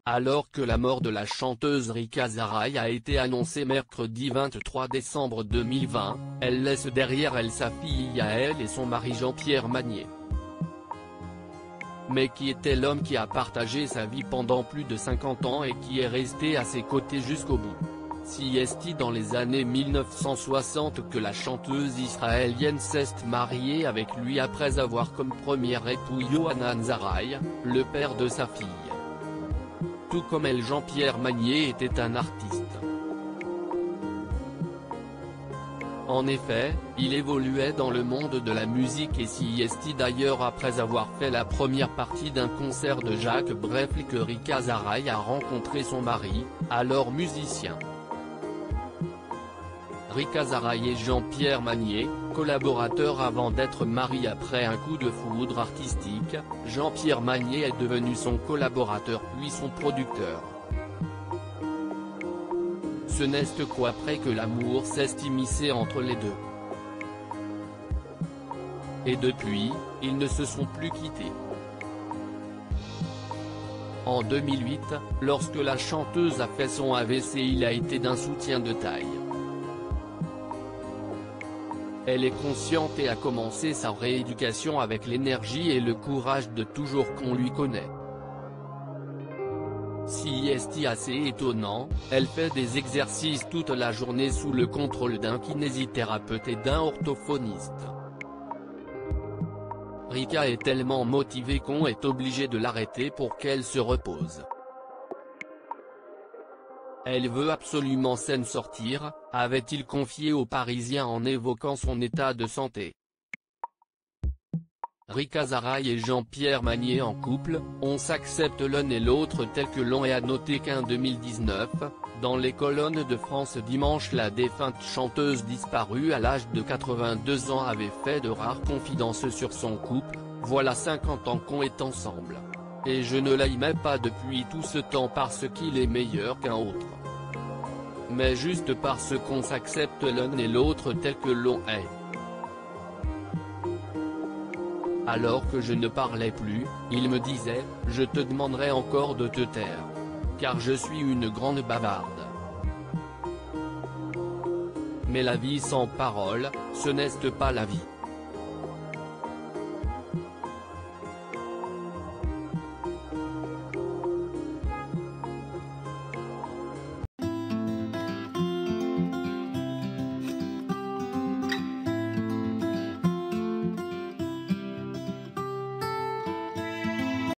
Alors que la mort de la chanteuse Rika Zaraï a été annoncée mercredi 23 décembre 2020, elle laisse derrière elle sa fille Yael et son mari Jean-Pierre Magnier. Mais qui était l'homme qui a partagé sa vie pendant plus de 50 ans et qui est resté à ses côtés jusqu'au bout? Si est-il dans les années 1960 que la chanteuse israélienne s'est mariée avec lui après avoir comme premier époux Yohanan Zaraï, le père de sa fille. Tout comme elle, Jean-Pierre Magnier était un artiste. En effet, il évoluait dans le monde de la musique et s'y est d'ailleurs après avoir fait la première partie d'un concert de Jacques Brel que Rika Zaraï a rencontré son mari, alors musicien. Rika Zaraï et Jean-Pierre Magnier, collaborateurs avant d'être mariés après un coup de foudre artistique, Jean-Pierre Magnier est devenu son collaborateur puis son producteur. Ce n'est qu'après que l'amour s'est immiscé entre les deux. Et depuis, ils ne se sont plus quittés. En 2008, lorsque la chanteuse a fait son AVC, il a été d'un soutien de taille. Elle est consciente et a commencé sa rééducation avec l'énergie et le courage de toujours qu'on lui connaît. Si est assez étonnant, elle fait des exercices toute la journée sous le contrôle d'un kinésithérapeute et d'un orthophoniste. Rika est tellement motivée qu'on est obligé de l'arrêter pour qu'elle se repose. Elle veut absolument s'en sortir, avait-il confié aux Parisiens en évoquant son état de santé. Rika Zaraï et Jean-Pierre Magnier en couple, on s'accepte l'un et l'autre tel que l'on a noté qu'en 2019, dans les colonnes de France Dimanche, la défunte chanteuse disparue à l'âge de 82 ans avait fait de rares confidences sur son couple, voilà 50 ans qu'on est ensemble. Et je ne l'aimais pas depuis tout ce temps parce qu'il est meilleur qu'un autre. Mais juste parce qu'on s'accepte l'un et l'autre tel que l'on est. Alors que je ne parlais plus, il me disait, je te demanderai encore de te taire. Car je suis une grande bavarde. Mais la vie sans parole, ce n'est pas la vie.